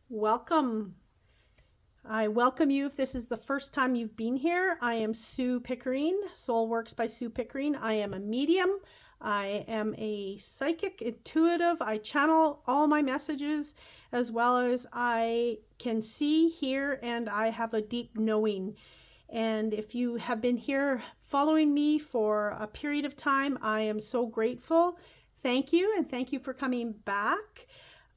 Welcome. I welcome you if this is the first time you've been here. I am Sue Pickering, Soul Works by Sue Pickering. I am a medium. I am a psychic intuitive. I channel all my messages as well as I can see, hear, and I have a deep knowing. And if you have been here following me for a period of time, I am so grateful. Thank you, and thank you for coming back.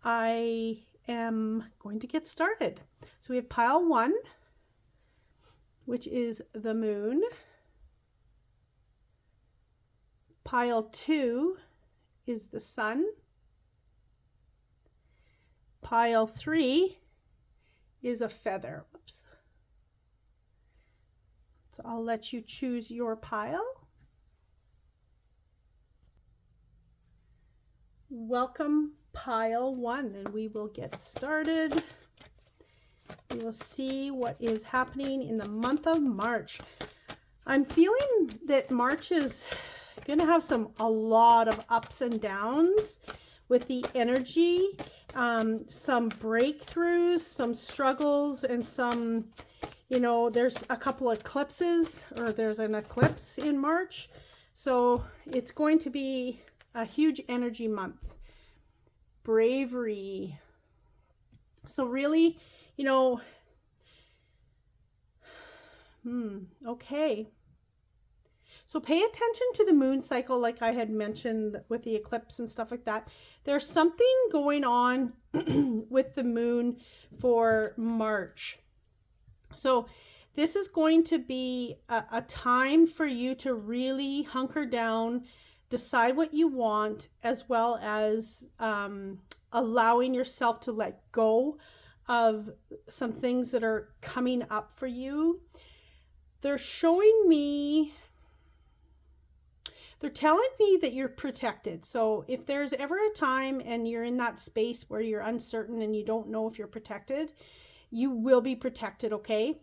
I am going to get started. So we have pile 1, which is the moon. Pile 2 is the sun. Pile 3 is a feather. Whoops. So I'll let you choose your pile. Welcome, pile 1, and we will get started. We will see what is happening in the month of March. I'm feeling that March is going to have a lot of ups and downs with the energy, some breakthroughs, some struggles, and some, there's a couple of eclipses, or there's an eclipse in March. So it's going to be a huge energy month. Bravery. So really, okay. So pay attention to the moon cycle, like I had mentioned with the eclipse and stuff like that. There's something going on with the moon for March. So this is going to be a time for you to really hunker down, decide what you want, as well as allowing yourself to let go of some things that are coming up for you. They're telling me that you're protected. So if there's ever a time and you're in that space where you're uncertain and you don't know if you're protected, you will be protected, okay?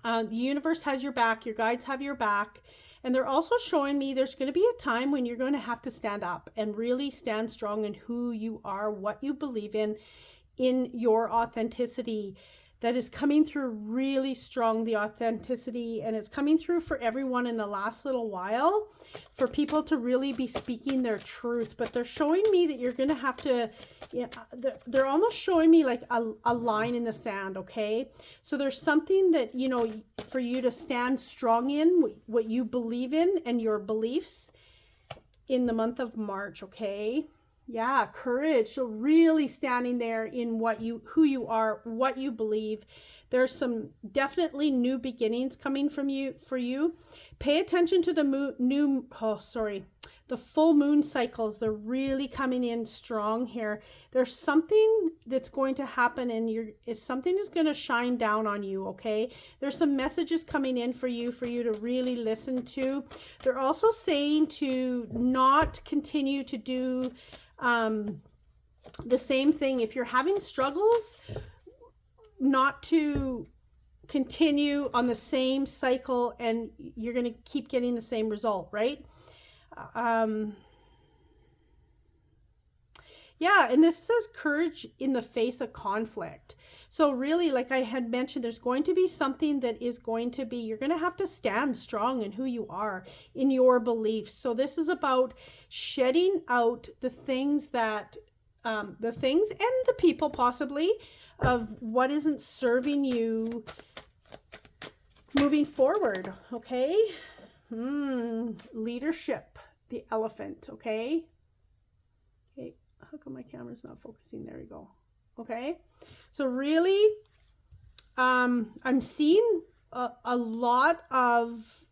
The universe has your back, your guides have your back. And they're also showing me there's going to be a time when you're going to have to stand up and really stand strong in who you are, what you believe in your authenticity. That is coming through really strong, the authenticity, and it's coming through for everyone in the last little while, for people to really be speaking their truth. But they're showing me that you're going to have to, they're almost showing me like a line in the sand, okay? So there's something that, for you to stand strong in, what you believe in and your beliefs in the month of March, okay? Yeah, courage. So really standing there in who you are, what you believe. There's some definitely new beginnings coming for you. Pay attention to the full moon cycles. They're really coming in strong here. There's something that's going to happen, and something is going to shine down on you, okay? There's some messages coming in for you to really listen to. They're also saying to not continue to do the same thing. If you're having struggles, not to continue on the same cycle, and you're going to keep getting the same result, right? Yeah, and this says courage in the face of conflict. So really, like I had mentioned, there's going to be something that is going to be, you're going to have to stand strong in who you are, in your beliefs. So this is about shedding out the things and the people possibly of what isn't serving you moving forward, okay? Leadership, the elephant, okay? Okay, how come my camera's not focusing? There we go. Okay, so really, I'm seeing a lot of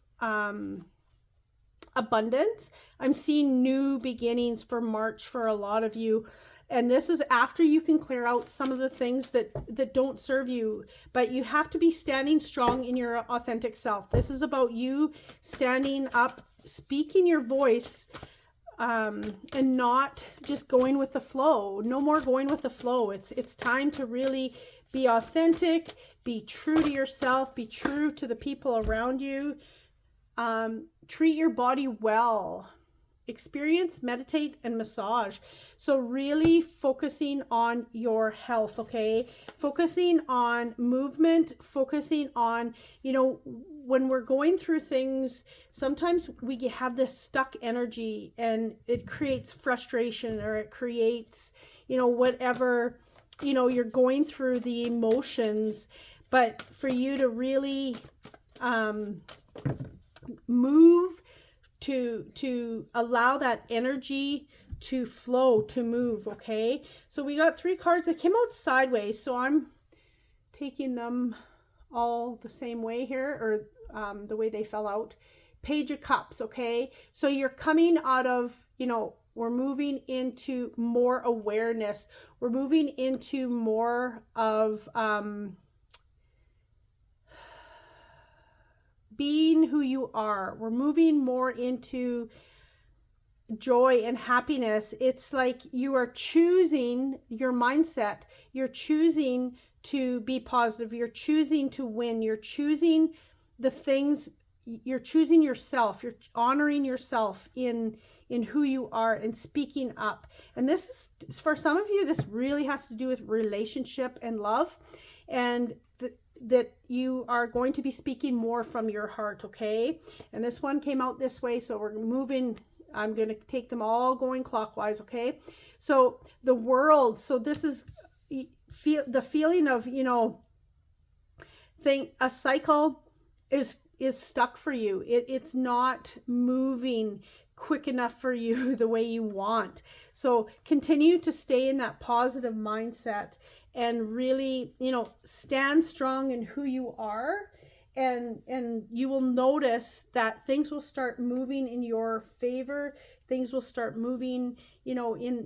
abundance. I'm seeing new beginnings for March for a lot of you. And this is after you can clear out some of the things that don't serve you. But you have to be standing strong in your authentic self. This is about you standing up, speaking your voice, and not just going with the flow. No more going with the flow. It's time to really be authentic, be true to yourself, be true to the people around you. Treat your body well. experience, meditate, and massage. So really focusing on your health, okay? Focusing on movement, focusing on, you know, when we're going through things, sometimes we have this stuck energy and it creates frustration, or it creates, you know, whatever, you know, you're going through the emotions. But for you to really move, to allow that energy to flow, to move, okay? So we got 3 cards that came out sideways, so I'm taking them all the same way here, or the way they fell out. Page of Cups, okay? So you're coming out of, you know, we're moving into more awareness. We're moving into more of being who you are. We're moving more into joy and happiness. It's like you are choosing your mindset. You're choosing to be positive. You're choosing to win. You're choosing the things. You're choosing yourself. You're honoring yourself in who you are and speaking up. And this is, for some of you, this really has to do with relationship and love, and that you are going to be speaking more from your heart, okay? And this one came out this way, so we're moving. I'm going to take them all going clockwise, okay? So the world, so this is the feeling of, you know, a cycle is stuck for you. It's not moving quick enough for you the way you want. So continue to stay in that positive mindset and really, you know, stand strong in who you are, and you will notice that things will start moving in your favor. Things will start moving, you know, in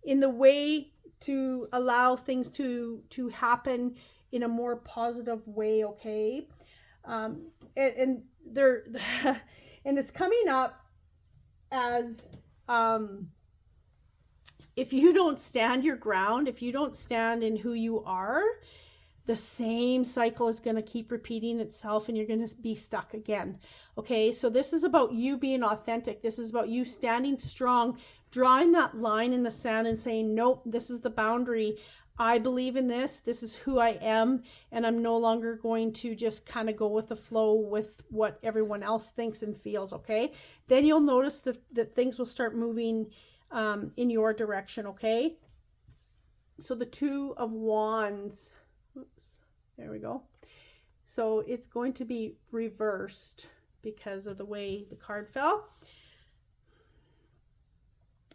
the way to allow things to happen in a more positive way, okay? And they're and it's coming up as if you don't stand your ground, if you don't stand in who you are, the same cycle is going to keep repeating itself, and you're going to be stuck again. Okay, so this is about you being authentic. This is about you standing strong, drawing that line in the sand and saying, nope, this is the boundary. I believe in this. This is who I am, and I'm no longer going to just kind of go with the flow with what everyone else thinks and feels, okay? Then you'll notice that things will start moving in your direction, okay? So the 2 of Wands, oops, there we go. So it's going to be reversed because of the way the card fell.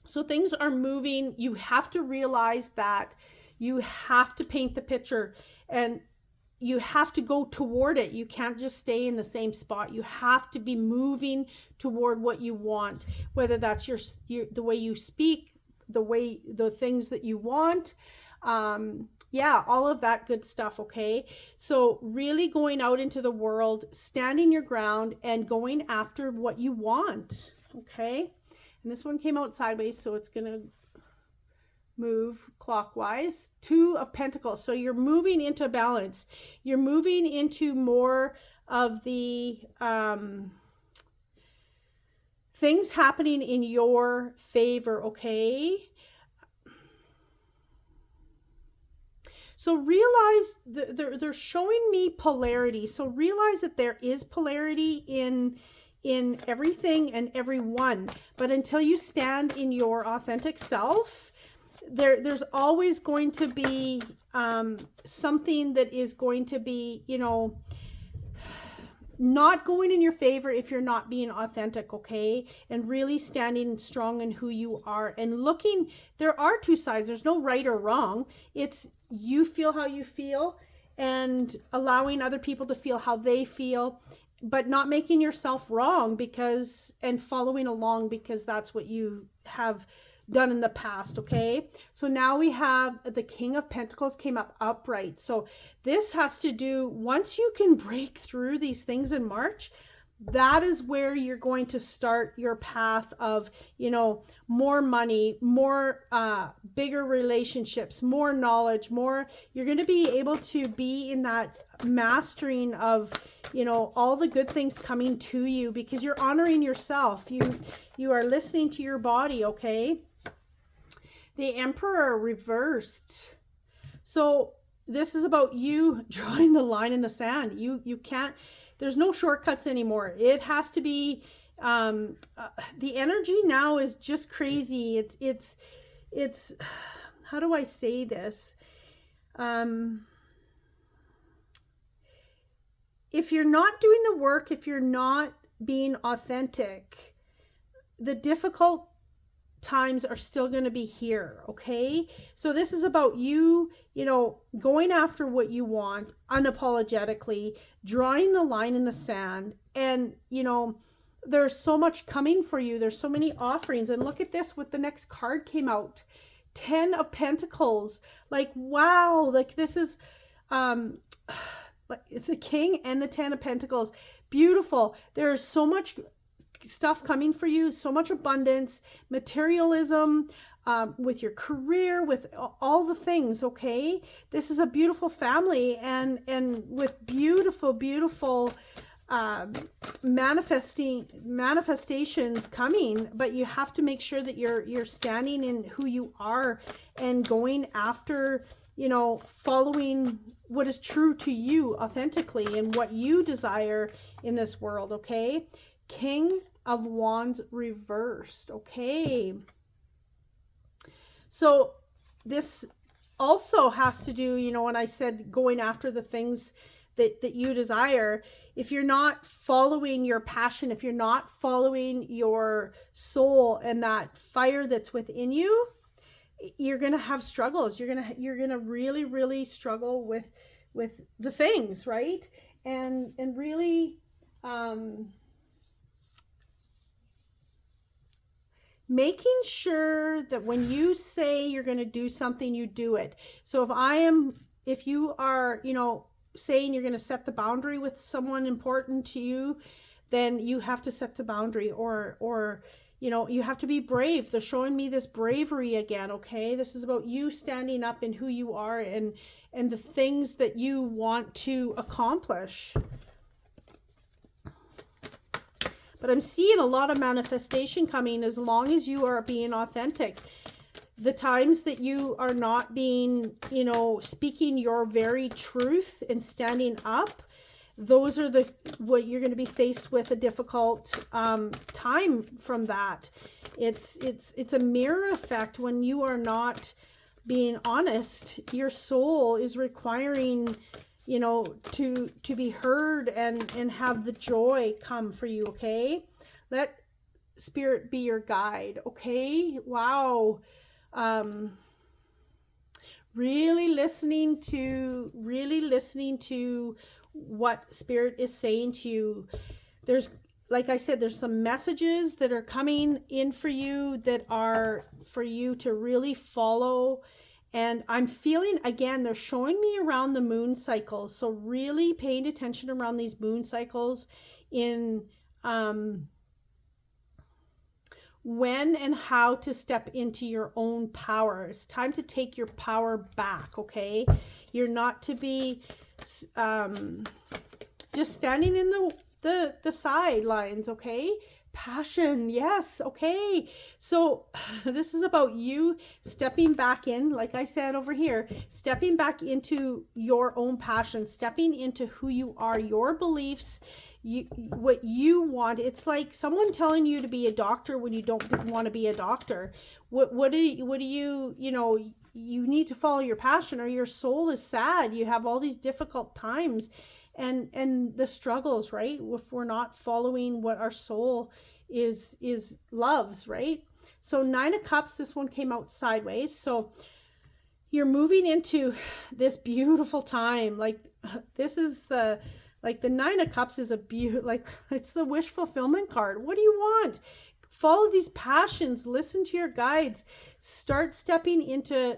So things are moving. You have to realize that you have to paint the picture, and you have to go toward it. You can't just stay in the same spot. You have to be moving toward what you want, whether that's your the way you speak, the things that you want, yeah, all of that good stuff, okay? So really going out into the world, standing your ground, and going after what you want, okay? And this one came out sideways, so it's gonna move clockwise. 2 of Pentacles. So you're moving into balance. You're moving into more of the things happening in your favor, okay? So realize they're showing me polarity. So realize that there is polarity in everything and everyone. But until you stand in your authentic self, there's always going to be something that is going to be, you know, not going in your favor if you're not being authentic, okay? And really standing strong in who you are and looking. There are 2 sides. There's no right or wrong. It's you feel how you feel, and allowing other people to feel how they feel, but not making yourself wrong and following along because that's what you have done in the past, okay? So now we have the King of Pentacles came up upright. So this has to do, once you can break through these things in March, that is where you're going to start your path of, you know, more money, more bigger relationships, more knowledge, more, you're going to be able to be in that mastering of, you know, all the good things coming to you, because you're honoring yourself. You are listening to your body, okay? The Emperor reversed. So this is about you drawing the line in the sand. You can't, there's no shortcuts anymore. It has to be, the energy now is just crazy. It's, how do I say this? If you're not doing the work, if you're not being authentic, the difficult times are still going to be here, okay? So this is about you, you know, going after what you want unapologetically, drawing the line in the sand, and, you know, there's so much coming for you. There's so many offerings. And look at this, what the next card came out. 10 of Pentacles. Like, wow, like this is like the King and the 10 of Pentacles. Beautiful. There's so much stuff coming for you, so much abundance, materialism, with your career, with all the things, okay? This is a beautiful family, and with beautiful manifestations coming, but you have to make sure that you're standing in who you are and going after, you know, following what is true to you authentically and what you desire in this world, okay? King of Wands reversed, okay? So this also has to do, you know, when I said going after the things that you desire, if you're not following your passion, if you're not following your soul and that fire that's within you, you're going to have struggles. You're going to really struggle with the things, right? And really making sure that when you say you're going to do something, you do it. So if you are, you know, saying you're going to set the boundary with someone important to you, then you have to set the boundary, or you know, you have to be brave. They're showing me this bravery again, okay? This is about you standing up in who you are and the things that you want to accomplish. But I'm seeing a lot of manifestation coming as long as you are being authentic. The times that you are not being, you know, speaking your very truth and standing up, those are what you're going to be faced with, a difficult time from that. It's a mirror effect. When you are not being honest, your soul is requiring, you know, to be heard and have the joy come for you, okay? Let Spirit be your guide, okay? Wow. Really listening to what Spirit is saying to you. There's, like I said, there's some messages that are coming in for you that are for you to really follow. And I'm feeling, again, they're showing me around the moon cycles. So really paying attention around these moon cycles in when and how to step into your own power. It's time to take your power back, okay? You're not to be just standing in the sidelines, okay? Passion, yes, okay. So this is about you stepping back in, like I said over here, stepping back into your own passion, stepping into who you are, your beliefs, what you want. It's like someone telling you to be a doctor when you don't want to be a doctor. What do you, you know, you need to follow your passion, or your soul is sad. You have all these difficult times and the struggles, right? If we're not following what our soul is loves, right? So 9 of Cups, this one came out sideways. So you're moving into this beautiful time. Like this is the 9 of Cups is it's the wish fulfillment card. What do you want? Follow these passions, listen to your guides, start stepping into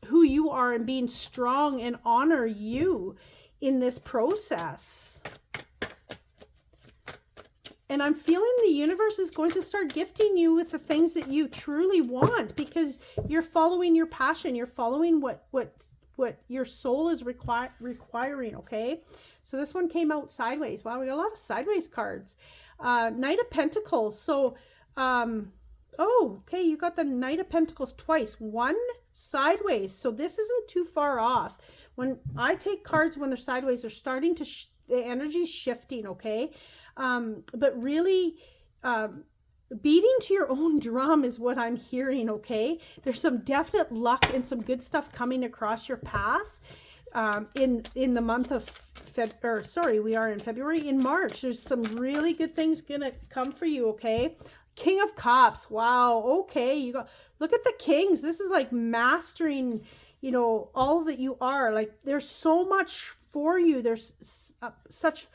who you are and being strong, and honor you in this process. And I'm feeling the universe is going to start gifting you with the things that you truly want, because you're following your passion. You're following what your soul is requiring, okay? So this one came out sideways. Wow, we got a lot of sideways cards. Knight of Pentacles. So, oh, okay, you got the Knight of Pentacles twice. One sideways. So this isn't too far off. When I take cards when they're sideways, they're starting to, the energy's shifting, okay? But really, beating to your own drum is what I'm hearing, okay? There's some definite luck and some good stuff coming across your path. In the month of we are in February. In March, there's some really good things gonna come for you, okay? King of Cups. Wow, okay, you got, look at the kings. This is like mastering, you know, all that you are. Like, there's so much for you. There's such,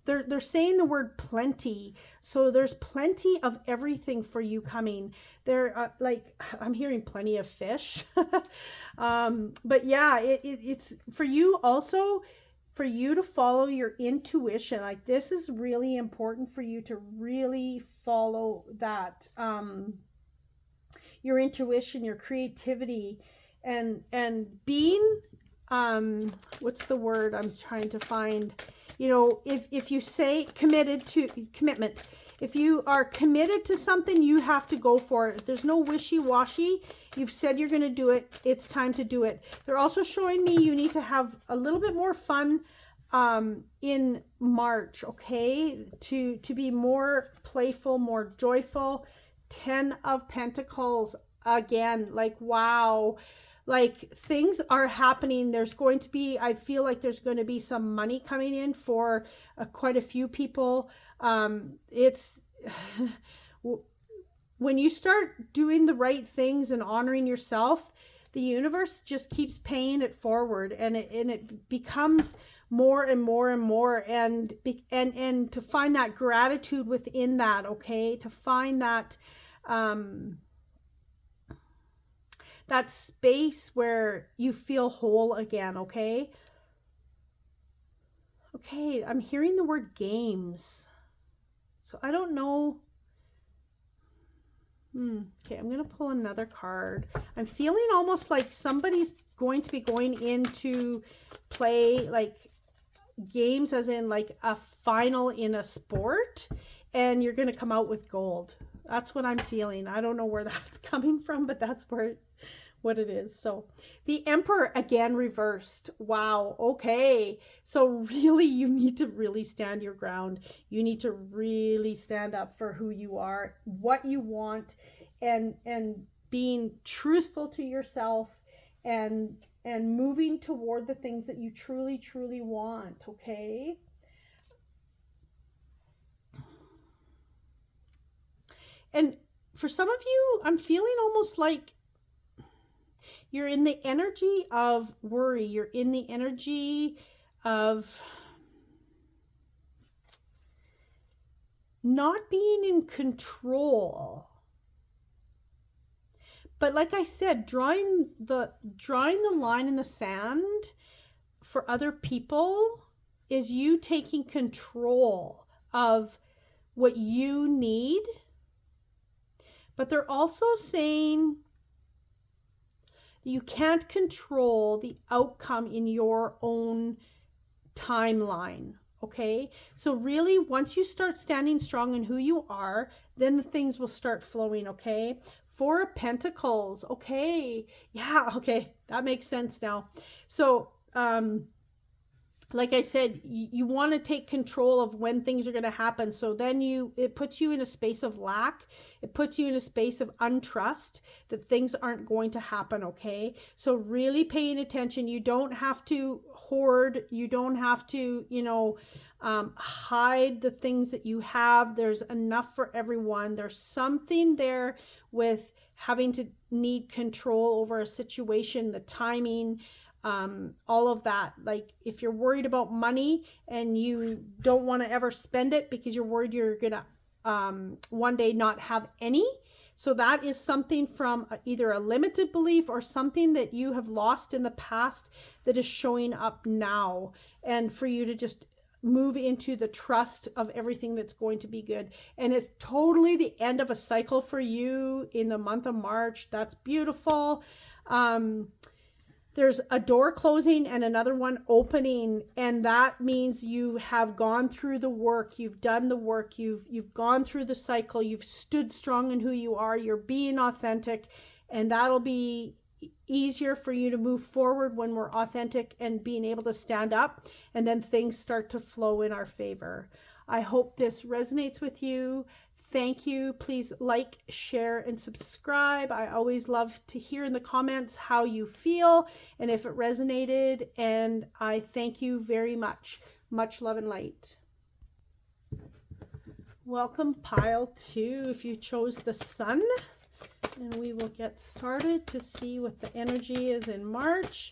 they're saying the word plenty. So there's plenty of everything for you coming. There, like, I'm hearing plenty of fish. But yeah, it's for you also, for you to follow your intuition. Like, this is really important for you to really follow that, your intuition, your creativity, and being, what's the word I'm trying to find? You know, if you say commitment, if you are committed to something, you have to go for it. There's no wishy-washy. You've said you're going to do it. It's time to do it. They're also showing me you need to have a little bit more fun in March, okay? To be more playful, more joyful. 10 of Pentacles again. Like, wow. Like, things are happening. There's going to be, I feel like there's going to be some money coming in for quite a few people. It's when you start doing the right things and honoring yourself, the universe just keeps paying it forward, and it becomes more and more and more, and to find that gratitude within that, okay? To find that that space where you feel whole again, okay? Okay, I'm hearing the word games. So I don't know. Okay, I'm going to pull another card. I'm feeling almost like somebody's going to be going into play, like, games, as in like a final in a sport, and you're going to come out with gold. That's what I'm feeling. I don't know where that's coming from, but that's what it is. So the Emperor again reversed. Wow. Okay. So really, you need to really stand your ground. You need to really stand up for who you are, what you want, and being truthful to yourself, and moving toward the things that you truly, truly want. Okay. And for some of you, I'm feeling almost like you're in the energy of worry. You're in the energy of not being in control. But like I said, drawing the line in the sand for other people is you taking control of what you need. But they're also saying you can't control the outcome in your own timeline, okay? So really, once you start standing strong in who you are, then the things will start flowing, okay? 4 of Pentacles, okay. Yeah, okay, that makes sense now. So, like I said, you want to take control of when things are going to happen. So then it puts you in a space of lack. It puts you in a space of untrust that things aren't going to happen, okay? So really paying attention. You don't have to hoard. You don't have to, hide the things that you have. There's enough for everyone. There's something there with having to need control over a situation, the timing, all of that. Like, if you're worried about money and you don't want to ever spend it because you're worried you're gonna one day not have any, so that is something from either a limited belief or something that you have lost in the past that is showing up now, and for you to just move into the trust of everything that's going to be good. And it's totally the end of a cycle for you in the month of March. That's beautiful. There's a door closing and another one opening, and that means you have gone through the work, you've done the work, you've gone through the cycle, you've stood strong in who you are, you're being authentic, and that'll be easier for you to move forward when we're authentic and being able to stand up, and then things start to flow in our favor. I hope this resonates with you. Thank you. Please like, share, and subscribe. I always love to hear in the comments how you feel and if it resonated. And I thank you very much. Much love and light. Welcome, pile 2, if you chose the sun. And we will get started to see what the energy is in March.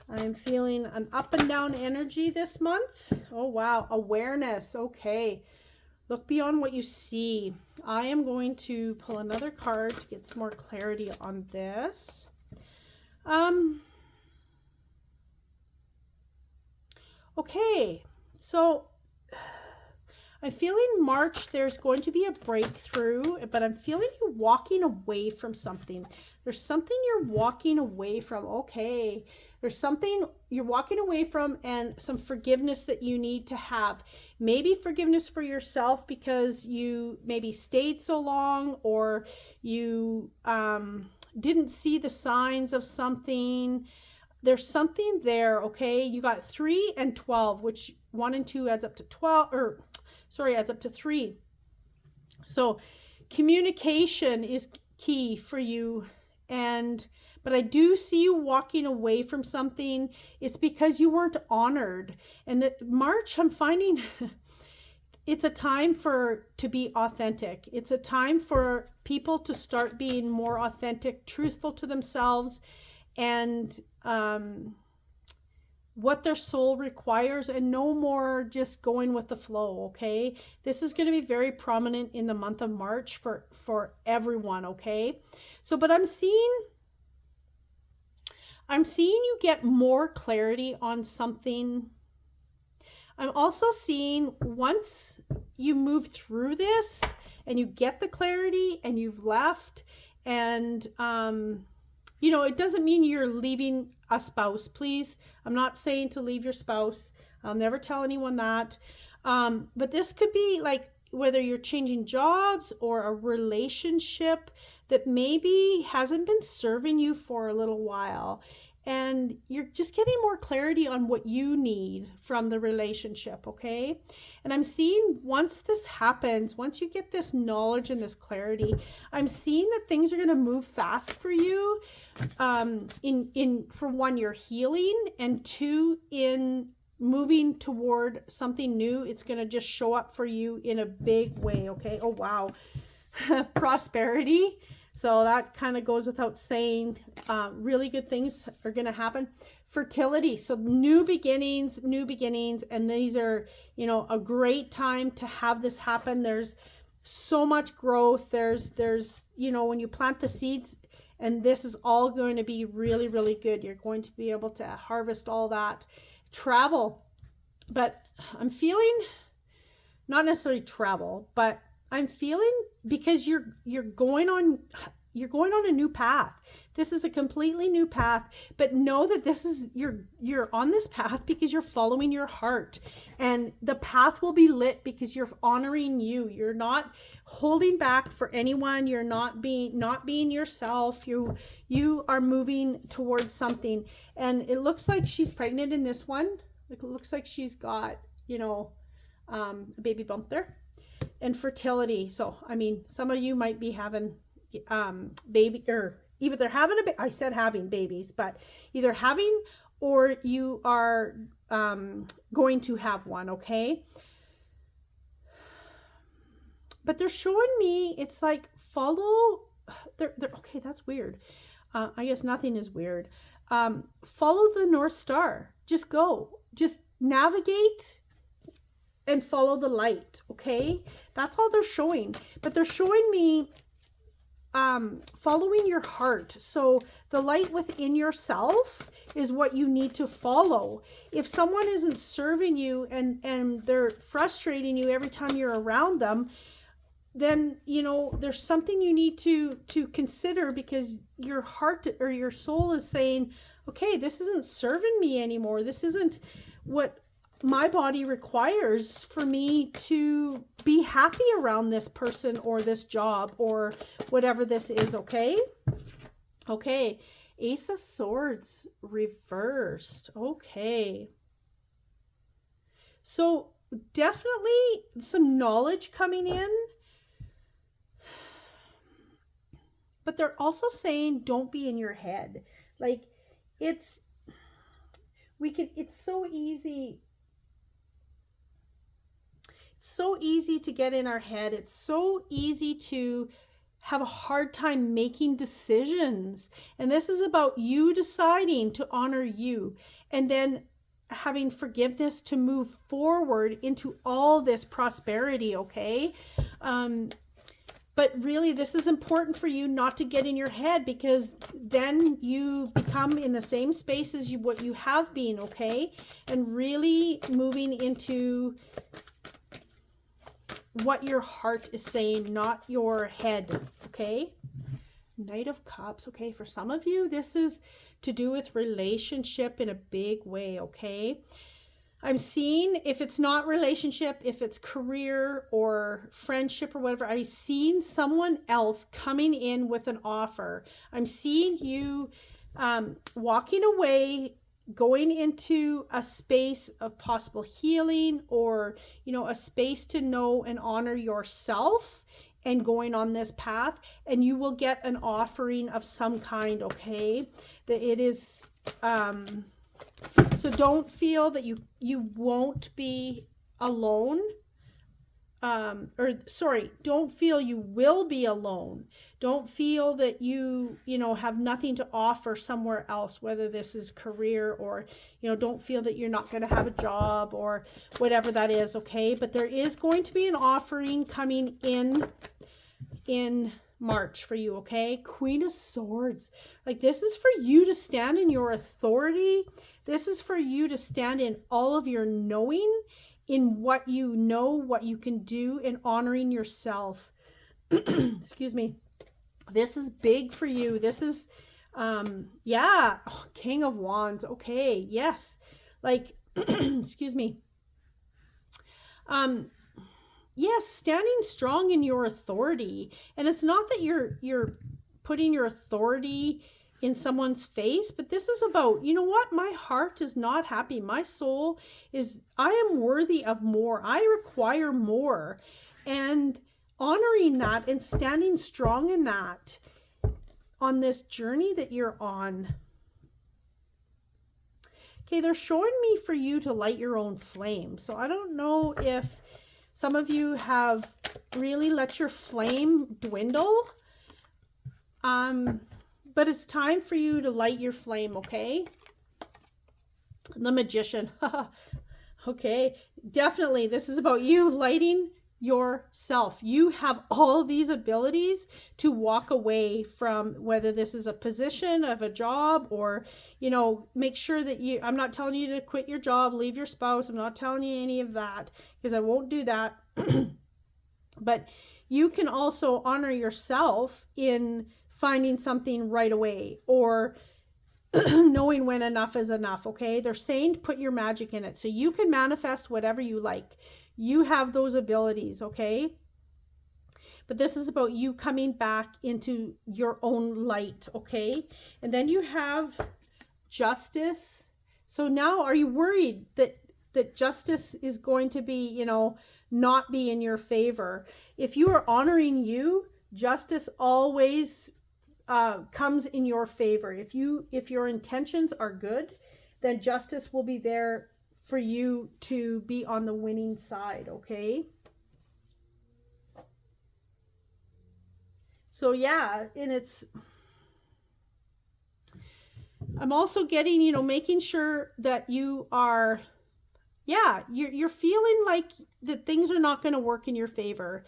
I'm feeling an up and down energy this month. Oh, wow. Awareness. Okay. Look beyond what you see. I am going to pull another card to get some more clarity on this. Okay, so I'm feeling March, there's going to be a breakthrough, but I'm feeling you walking away from something. There's something you're walking away from. Okay, there's something you're walking away from and some forgiveness that you need to have. Maybe forgiveness for yourself because you maybe stayed so long, or you didn't see the signs of something. There's something there, okay? You got 3 and 12, which 1 and 2 adds up to 12, or sorry, adds up to 3. So communication is key for you. But I do see you walking away from something. It's because you weren't honored. And that March, I'm finding it's a time to be authentic. It's a time for people to start being more authentic, truthful to themselves, and what their soul requires, and no more just going with the flow. Okay, this is going to be very prominent in the month of March for everyone. Okay, so but I'm seeing you get more clarity on something. I'm also seeing once you move through this and you get the clarity and you've left, and you know, it doesn't mean you're leaving a spouse. Please, I'm not saying to leave your spouse. I'll never tell anyone that. But this could be like whether you're changing jobs or a relationship that maybe hasn't been serving you for a little while. And you're just getting more clarity on what you need from the relationship, okay? And I'm seeing once this happens, once you get this knowledge and this clarity, I'm seeing that things are going to move fast for you. For one, you're healing, and 2, in moving toward something new. It's going to just show up for you in a big way, okay? Oh, wow. Prosperity. So that kind of goes without saying. Really good things are going to happen. Fertility. So new beginnings, and these are, you know, a great time to have this happen. There's so much growth. There's, you know, when you plant the seeds, and this is all going to be really, really good. You're going to be able to harvest all that. Travel. But I'm feeling, not necessarily travel, but I'm feeling because you're going on a new path. This is a completely new path, but know that this is you're on this path because you're following your heart, and the path will be lit because you're honoring you. You're not holding back for anyone. You're not being yourself. You are moving towards something, and it looks like she's pregnant in this one. It looks like she's got, you know, a baby bump there. And fertility. So, I mean, some of you might be having baby, or either they're having I said having babies, but either having or you are going to have one, okay? But they're showing me it's like follow. They're okay. That's weird. I guess nothing is weird. Follow the North Star. Just go. Just navigate and follow the light, okay? That's all they're showing. But they're showing me following your heart. So the light within yourself is what you need to follow. If someone isn't serving you and they're frustrating you every time you're around them, then, you know, there's something you need to consider, because your heart or your soul is saying, okay, this isn't serving me anymore. This isn't what my body requires for me to be happy around this person or this job or whatever this is. Okay. Okay. Ace of Swords reversed. Okay. So definitely some knowledge coming in, but they're also saying don't be in your head. Like it's so easy. It's so easy to get in our head. It's so easy to have a hard time making decisions. And this is about you deciding to honor you and then having forgiveness to move forward into all this prosperity, okay? But really, this is important for you not to get in your head, because then you become in the same space as what you have been, okay? And really moving into what your heart is saying, not your head, okay? Knight of Cups, okay? For some of you, this is to do with relationship in a big way, okay? I'm seeing, if it's not relationship, if it's career or friendship or whatever, I've seen someone else coming in with an offer. I'm seeing you walking away, going into a space of possible healing, or, you know, a space to know and honor yourself and going on this path, and you will get an offering of some kind, okay? That it is, so don't feel that you won't be alone. Don't feel you will be alone. Don't feel that you have nothing to offer somewhere else, whether this is career or, don't feel that you're not going to have a job or whatever that is, okay? But there is going to be an offering coming in March for you, okay? Queen of Swords. Like, this is for you to stand in your authority. This is for you to stand in all of your knowing, in what you know, what you can do, and honoring yourself. Excuse me. This is big for you. This is, King of Wands. Okay, yes. Like, excuse me. Yes, standing strong in your authority. And it's not that you're putting your authority in someone's face, but this is about, you know what? My heart is not happy. My soul is, I am worthy of more. I require more. And honoring that and standing strong in that on this journey that you're on. Okay, they're showing me for you to light your own flame. So I don't know if some of you have really let your flame dwindle. But it's time for you to light your flame, okay? The Magician. Okay, definitely this is about you lighting yourself. You have all these abilities to walk away from, whether this is a position of a job or, make sure that I'm not telling you to quit your job, leave your spouse. I'm not telling you any of that, because I won't do that. But you can also honor yourself in finding something right away, or knowing when enough is enough, okay? They're saying to put your magic in it so you can manifest whatever you like. You have those abilities, okay? But this is about you coming back into your own light, okay? And then you have Justice. So now, are you worried that justice is going to be, not be in your favor? If you are honoring you, justice always comes in your favor. If your intentions are good, then justice will be there for you to be on the winning side, okay? So yeah, and I'm also getting, making sure that you are, you're feeling like that things are not going to work in your favor.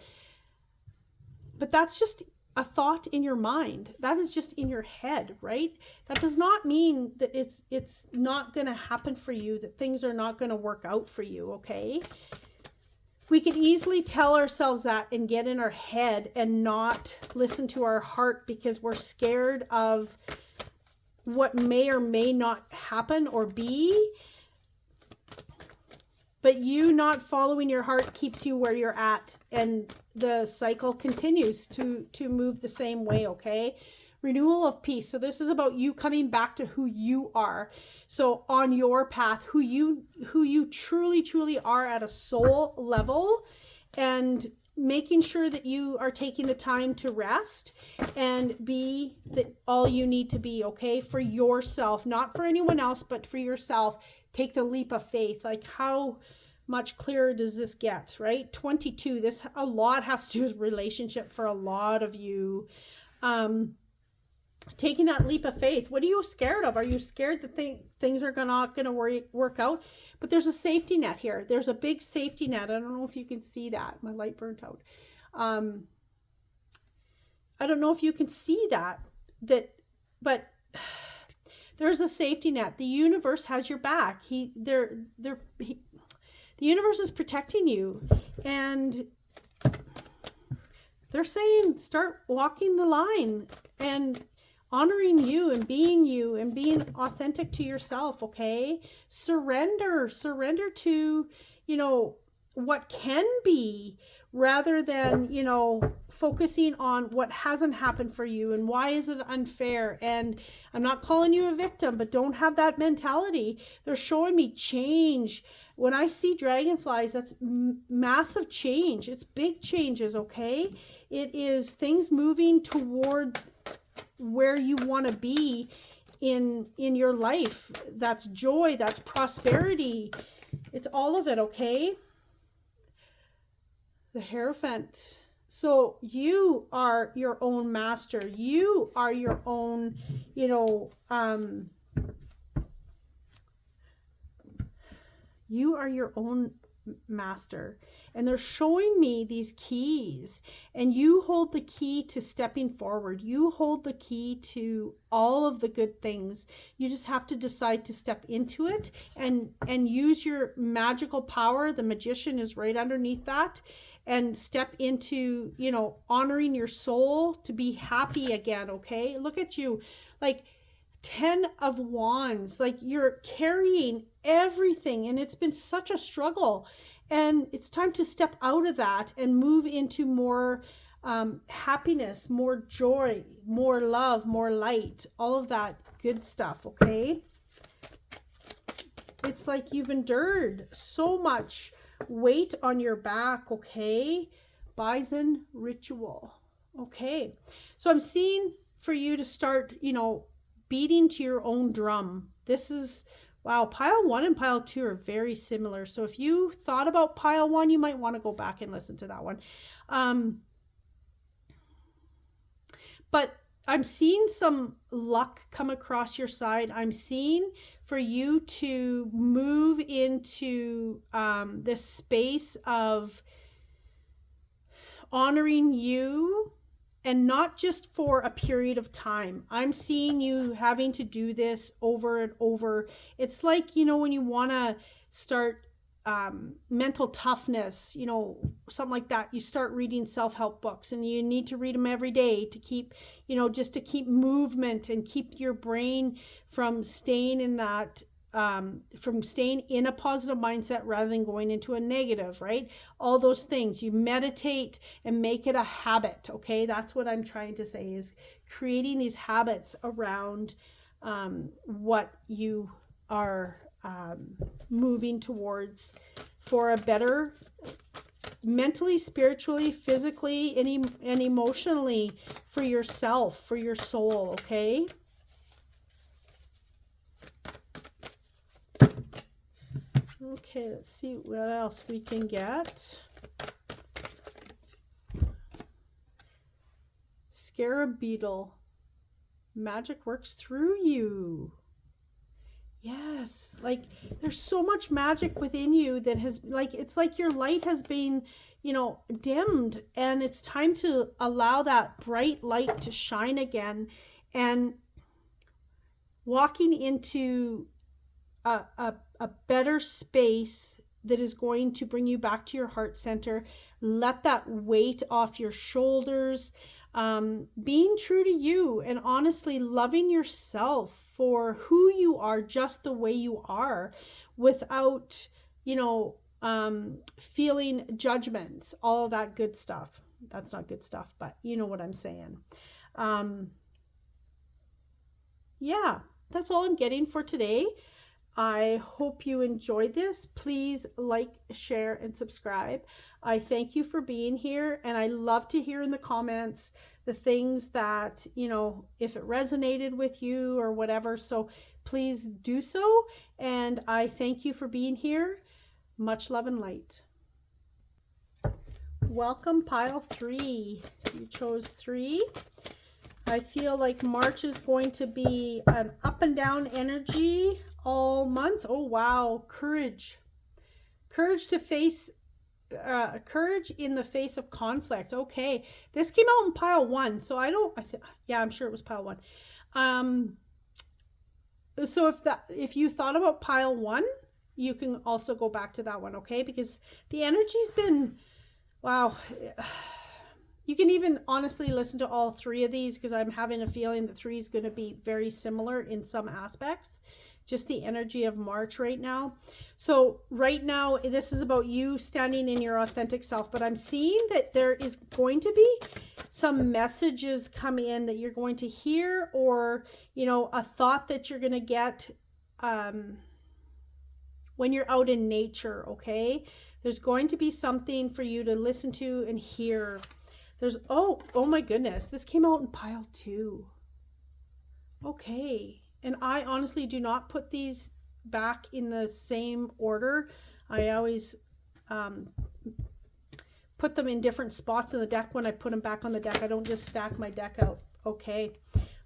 But that's just a thought in your mind. That is just in your head, right? That does not mean that it's not going to happen for you, that things are not going to work out for you, okay? We could easily tell ourselves that and get in our head and not listen to our heart because we're scared of what may or may not happen or be. But you not following your heart keeps you where you're at, and the cycle continues to move the same way, okay? Renewal of peace. So this is about you coming back to who you are. So on your path, who you truly are at a soul level, and making sure that you are taking the time to rest and be all you need to be, okay? For yourself, not for anyone else, but for yourself. Take the leap of faith. Like, how much clearer does this get, right? 22, this a lot has to do with relationship for a lot of you. Taking that leap of faith. What are you scared of? Are you scared that things are not going to work out? But there's a safety net here. There's a big safety net. I don't know if you can see that. My light burnt out. I don't know if you can see that, but there's a safety net. The universe has your back. The universe is protecting you, and they're saying start walking the line and honoring you and being authentic to yourself, okay? Surrender to, what can be, rather than, focusing on what hasn't happened for you and why is it unfair. And I'm not calling you a victim, but don't have that mentality. They're showing me change. When I see dragonflies, that's massive change. It's big changes, okay? It is things moving toward where you want to be in your life. That's joy, that's prosperity. It's all of it, okay? The Hierophant. So you are your own master. You are your own, you are your own master. And they're showing me these keys, and you hold the key to stepping forward. You hold the key to all of the good things. You just have to decide to step into it and use your magical power. The magician is right underneath that. And step into, honoring your soul to be happy again, okay? Look at you, like 10 of Wands, like you're carrying everything, and it's been such a struggle. And it's time to step out of that and move into more happiness, more joy, more love, more light, all of that good stuff, okay? It's like you've endured so much weight on your back, okay? Bison ritual, okay? So I'm seeing for you to start, beating to your own drum. This is, wow, pile 1 and pile 2 are very similar. So if you thought about pile 1, you might want to go back and listen to that one. But I'm seeing some luck come across your side. I'm seeing for you to move into this space of honoring you, and not just for a period of time. I'm seeing you having to do this over and over. It's like, when you want to start mental toughness, something like that, you start reading self-help books, and you need to read them every day to keep, just to keep movement and keep your brain from staying in that, from staying in a positive mindset rather than going into a negative, right? All those things. You meditate and make it a habit, okay? That's what I'm trying to say, is creating these habits around what you are moving towards for a better mentally, spiritually, physically, and emotionally for yourself, for your soul, okay? Okay, let's see what else we can get. Scarab beetle. Magic works through you. Yes, yes, like there's so much magic within you that has, like, it's like your light has been, you know, dimmed, and it's time to allow that bright light to shine again, and walking into a better space that is going to bring you back to your heart center. Let that weight off your shoulders. Being true to you and honestly loving yourself for who you are, just the way you are, without, you know, feeling judgments, all of that good stuff. That's not good stuff, but you know what I'm saying. Yeah, that's all I'm getting for today. I hope you enjoyed this. Please like, share, and subscribe. I thank you for being here, and I love to hear in the comments the things that, you know, if it resonated with you or whatever. So please do so, and I thank you for being here. Much love and light. Welcome, pile 3. You chose 3. I feel like March is going to be an up and down energy all month. Oh, wow. Courage. Courage to face, courage in the face of conflict. Okay. This came out in pile 1. So yeah, I'm sure it was pile 1. So if you thought about pile 1, you can also go back to that one. Okay. Because the energy's been, wow. You can even honestly listen to all 3 of these, because I'm having a feeling that 3 is going to be very similar in some aspects. Just the energy of March right now. So right now, this is about you standing in your authentic self, but I'm seeing that there is going to be some messages come in that you're going to hear, or, you know, a thought that you're going to get when you're out in nature. Okay. There's going to be something for you to listen to and hear. There's, oh my goodness, this came out in pile 2. Okay. And I honestly do not put these back in the same order. I always put them in different spots in the deck when I put them back on the deck. I don't just stack my deck out. Okay.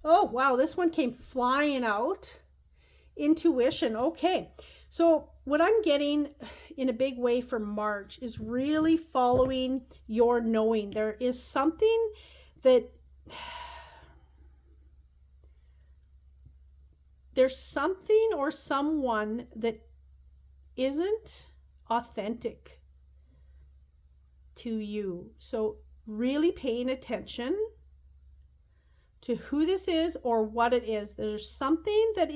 Oh, wow. This one came flying out. Intuition. Okay. So what I'm getting in a big way for March is really following your knowing. There is something that there's something or someone that isn't authentic to you. So really paying attention to who this is or what it is. There's something that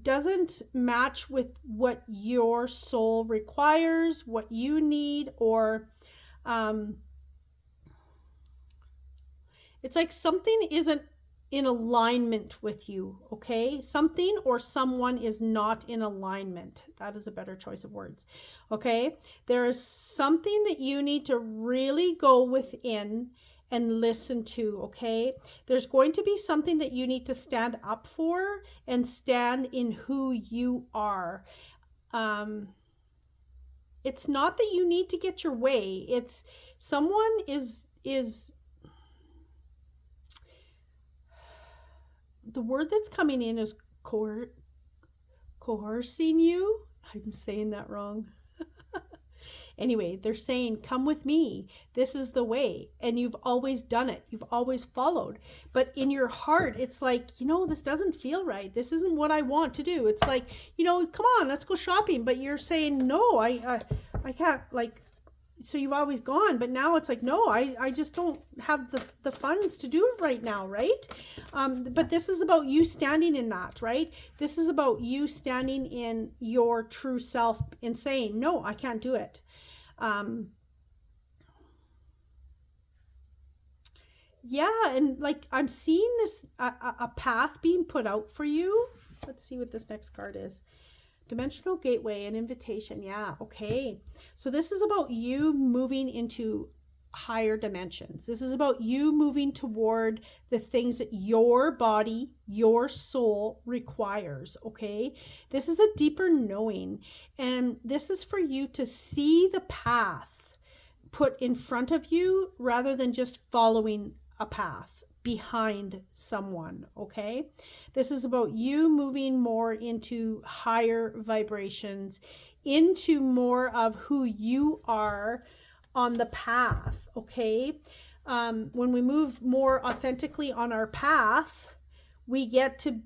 doesn't match with what your soul requires, what you need, or it's like something isn't in alignment with you. Okay, something or someone is not in alignment. That is a better choice of words. Okay, there is something that you need to really go within and listen to. Okay, there's going to be something that you need to stand up for and stand in who you are. It's not that you need to get your way. It's someone is the word that's coming in is coercing you. I'm saying that wrong. Anyway, they're saying, come with me. This is the way. And you've always done it. You've always followed. But in your heart, it's like, you know, this doesn't feel right. This isn't what I want to do. It's like, you know, come on, let's go shopping. But you're saying, no, I can't, like, so you've always gone, but now it's like, no, I just don't have the funds to do it right now, right? But this is about you standing in that, right? This is about you standing in your true self and saying, no, I can't do it. Yeah, and like I'm seeing this, a path being put out for you. Let's see what this next card is. Dimensional gateway, an invitation. Yeah, okay. So this is about you moving into higher dimensions. This is about you moving toward the things that your body, your soul requires, okay? This is a deeper knowing, and this is for you to see the path put in front of you rather than just following a path. behind someone, okay? This is about you moving more into higher vibrations, into more of who you are on the path, okay? When we move more authentically on our path, we get to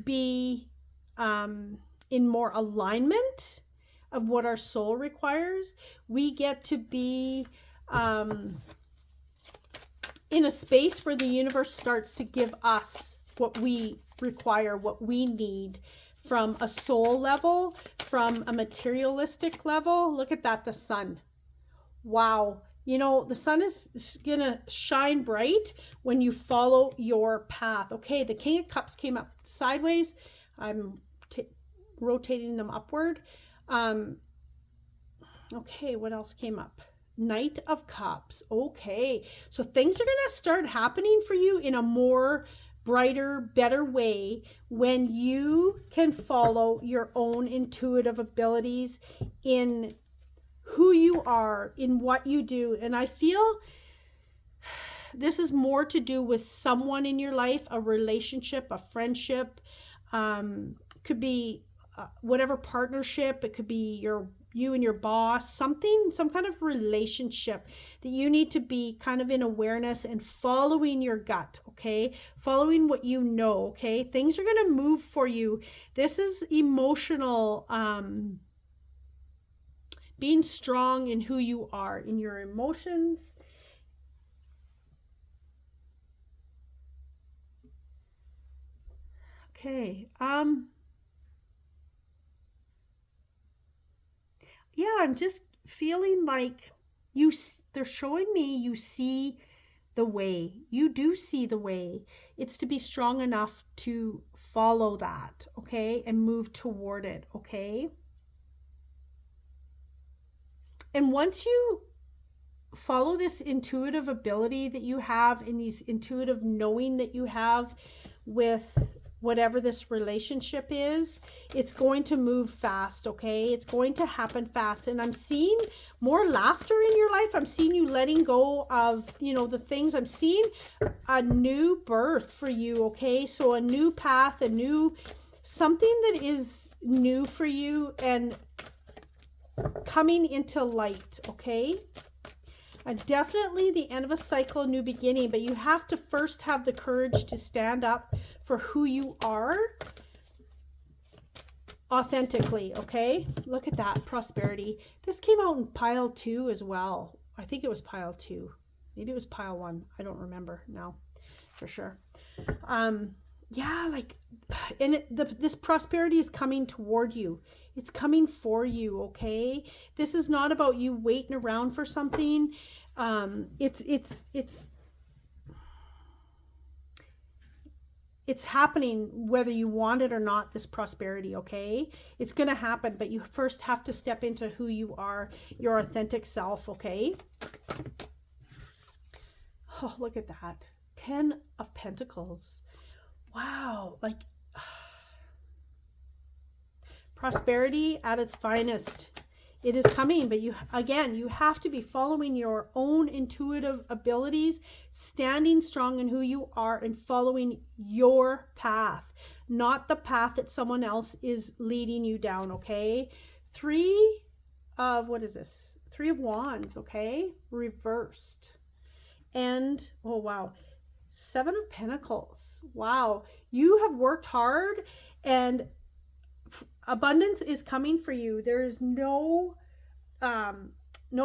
be in more alignment of what our soul requires. We get to be in a space where the universe starts to give us what we require, what we need from a soul level, from a materialistic level. Look at that, the sun. Wow. You know, the sun is going to shine bright when you follow your path. Okay, the King of Cups came up sideways. I'm rotating them upward. Okay, what else came up? Knight of Cups. Okay, so things are going to start happening for you in a more brighter, better way when you can follow your own intuitive abilities in who you are, in what you do. And I feel this is more to do with someone in your life, a relationship, a friendship, could be whatever partnership. It could be you and your boss, some kind of relationship that you need to be kind of in awareness and following your gut, okay? Following what you know, okay? Things are going to move for you. This is emotional, being strong in who you are, in your emotions. Okay, yeah, I'm just feeling like they're showing me you see the way. You do see the way. It's to be strong enough to follow that, okay? And move toward it, okay? And once you follow this intuitive ability that you have, in these intuitive knowing that you have with whatever this relationship is, it's going to move fast, okay? It's going to happen fast. And I'm seeing more laughter in your life. I'm seeing you letting go of, you know, the things. I'm seeing a new birth for you, okay? So a new path, something that is new for you and coming into light, okay? Definitely the end of a cycle, new beginning, but you have to first have the courage to stand up for who you are authentically, okay? Look at that, prosperity. This came out in pile 2 as well. I think it was pile 2. Maybe it was pile 1. I don't remember now for sure. Yeah, like, and this prosperity is coming toward you. It's coming for you, okay? This is not about you waiting around for something. It's happening whether you want it or not, this prosperity, okay? It's going to happen, but you first have to step into who you are, your authentic self, okay? Oh, look at that. 10 of Pentacles. Wow, like prosperity at its finest. It is coming, but you have to be following your own intuitive abilities, standing strong in who you are and following your path, not the path that someone else is leading you down, okay? 3 of, what is this? 3 of Wands, okay? Reversed. And, oh wow, 7 of Pentacles. Wow, you have worked hard and abundance is coming for you. There is no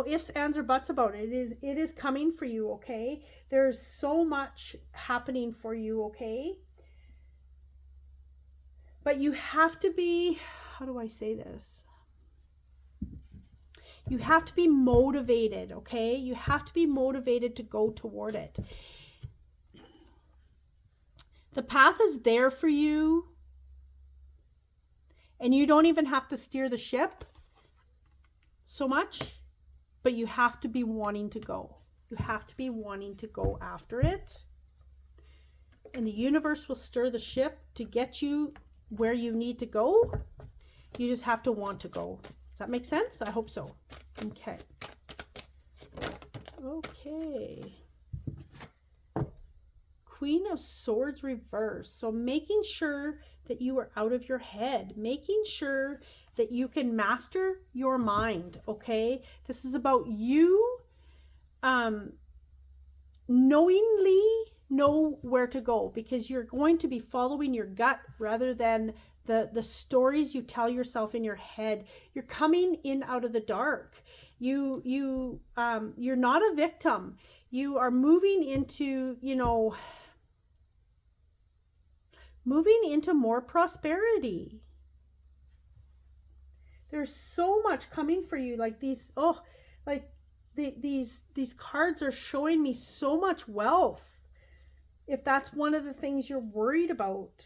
ifs, ands, or buts about it. It is coming for you, okay? There's so much happening for you, okay? But you have to be, how do I say this? You have to be motivated, okay? You have to be motivated to go toward it. The path is there for you. And you don't even have to steer the ship so much, but you have to be wanting to go. You have to be wanting to go after it. And the universe will stir the ship to get you where you need to go. You just have to want to go. Does that make sense? I hope so. Okay. Okay. Queen of Swords reversed. So making sure that you are out of your head, making sure that you can master your mind, okay? This is about you knowingly know where to go, because you're going to be following your gut rather than the stories you tell yourself in your head. You're coming in out of the dark. You're not a victim. You are moving into, moving into more prosperity. There's so much coming for you. Like these, these cards are showing me so much wealth. If that's one of the things you're worried about.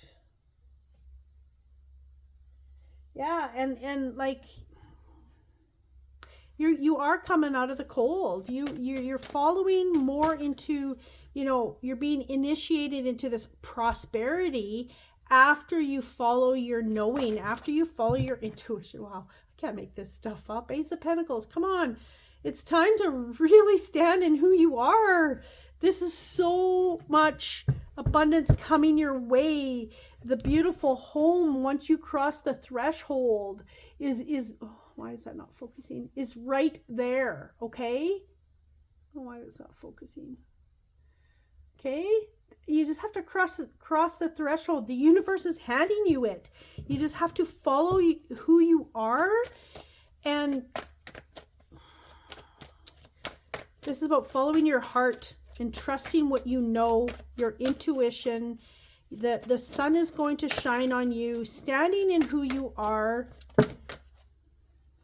Yeah, and like you are coming out of the cold. You're following more into, you're being initiated into this prosperity after you follow your knowing, after you follow your intuition. Wow, I can't make this stuff up. Ace of Pentacles, come on. It's time to really stand in who you are. This is so much abundance coming your way. The beautiful home, once you cross the threshold, is oh, why is that not focusing? Is right there, okay? Oh, why is that focusing? Okay? You just have to cross the threshold. The universe is handing you it. You just have to follow who you are. And this is about following your heart and trusting what you know, your intuition. The sun is going to shine on you, standing in who you are.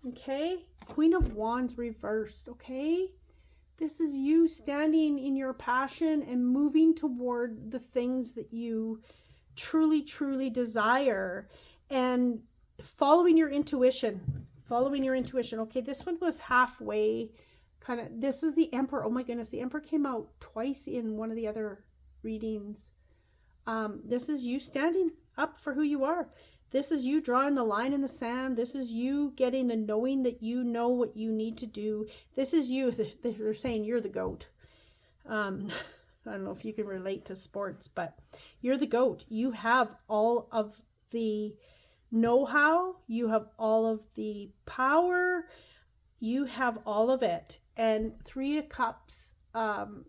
Okay? Queen of Wands reversed, okay? This is you standing in your passion and moving toward the things that you truly, truly desire, and following your intuition. Following your intuition. Okay, this one was halfway. Kind of, this is the Emperor. Oh my goodness, the Emperor came out twice in one of the other readings. This is you standing up for who you are. This is you drawing the line in the sand. This is you getting the knowing that you know what you need to do. This is you. They're saying you're the GOAT. I don't know if you can relate to sports, but you're the GOAT. You have all of the know-how. You have all of the power. You have all of it. And 3 of Cups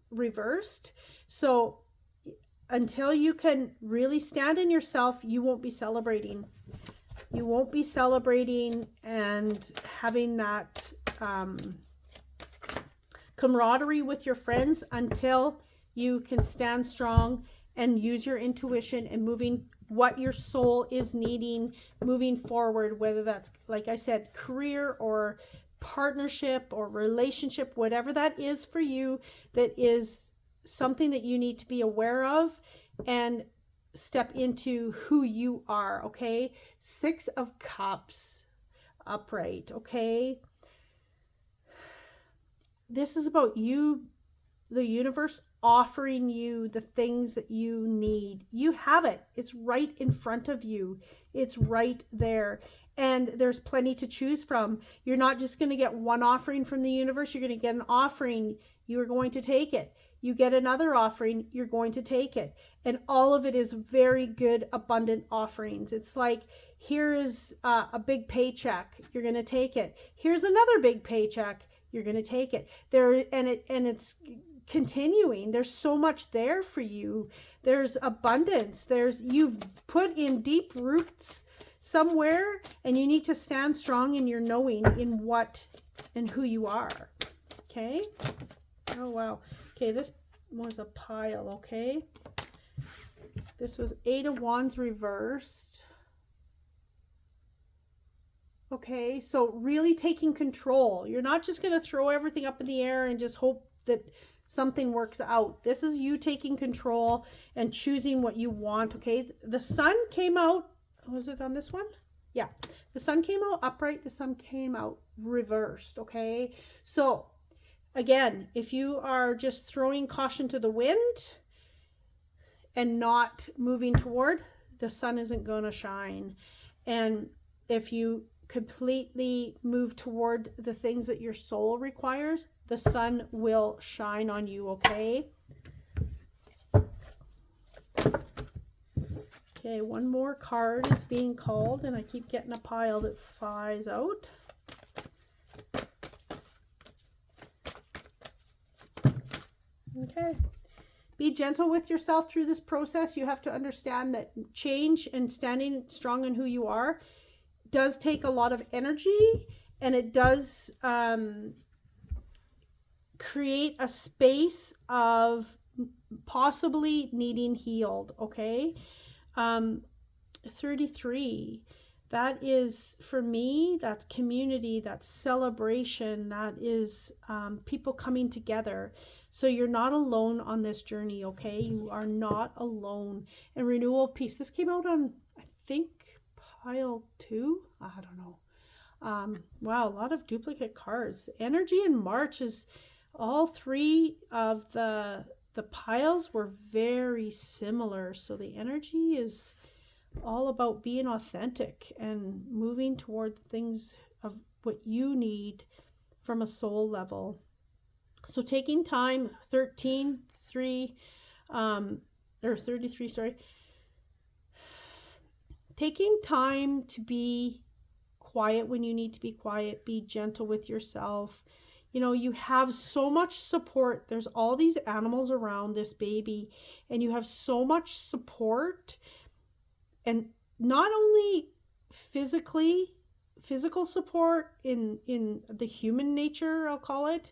reversed. So until you can really stand in yourself, you won't be celebrating. You won't be celebrating and having that camaraderie with your friends until you can stand strong and use your intuition and moving what your soul is needing, moving forward, whether that's, like I said, career or partnership or relationship, whatever that is for you, that is something that you need to be aware of and step into who you are. Okay, 6 of Cups upright. Okay, this is about you, the universe offering you the things that you need. You have it. It's right in front of you. It's right there. And there's plenty to choose from. You're not just going to get one offering from the universe. You're going to get an offering. You are going to take it. You get another offering. You're going to take it. And all of it is very good, abundant offerings. It's like, here is a big paycheck. You're going to take it. Here's another big paycheck. You're going to take it. It's continuing. There's so much there for you. There's abundance. You've put in deep roots somewhere, and you need to stand strong in your knowing in what and who you are. Okay. Oh wow. Okay, this was a pile. Okay, this was 8 of Wands reversed. Okay, so really taking control. You're not just going to throw everything up in the air and just hope that something works out. This is you taking control and choosing what you want. Okay, the sun came out. Was it on this one? Yeah, the sun came out upright. The sun came out reversed. Okay, so again, if you are just throwing caution to the wind and not moving toward, the sun isn't going to shine. And if you completely move toward the things that your soul requires, the sun will shine on you. Okay. Okay, one more card is being called, and I keep getting a pile that flies out. Okay. Be gentle with yourself through this process. You have to understand that change and standing strong in who you are does take a lot of energy, and it does create a space of possibly needing healed, okay? 33, that is, for me, that's community, that's celebration, that is people coming together. So you're not alone on this journey, okay? You are not alone. And renewal of peace. This came out on, I think, pile 2. I don't know. Wow, a lot of duplicate cards. Energy in March is all 3 of the piles were very similar. So the energy is all about being authentic and moving toward things of what you need from a soul level. So taking time, 33, sorry. Taking time to be quiet when you need to be quiet, be gentle with yourself. You know, you have so much support. There's all these animals around this baby, and you have so much support, and not only physical support in the human nature, I'll call it,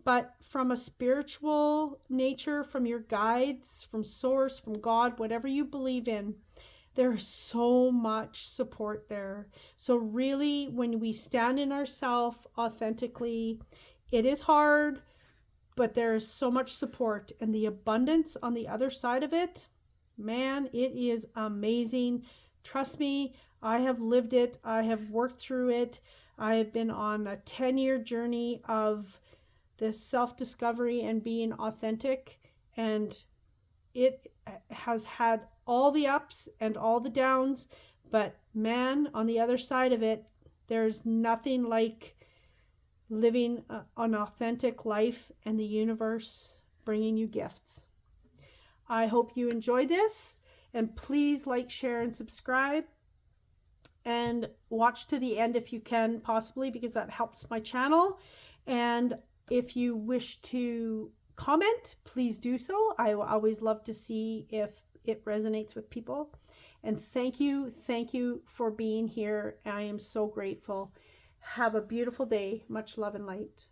but from a spiritual nature, from your guides, from source, from God, whatever you believe in. There's so much support there. So really, when we stand in ourselves authentically, it is hard, but there is so much support, and the abundance on the other side of it, man, it is amazing. Trust me, I have lived it. I have worked through it. I have been on a 10-year journey of this self-discovery and being authentic, and it has had all the ups and all the downs, but man, on the other side of it, there's nothing like living an authentic life and the universe bringing you gifts. I hope you enjoy this, and please like, share, and subscribe, and watch to the end if you can, possibly, because that helps my channel. And if you wish to comment, please do so. I always love to see if it resonates with people. And thank you for being here. I am so grateful. Have a beautiful day. Much love and light.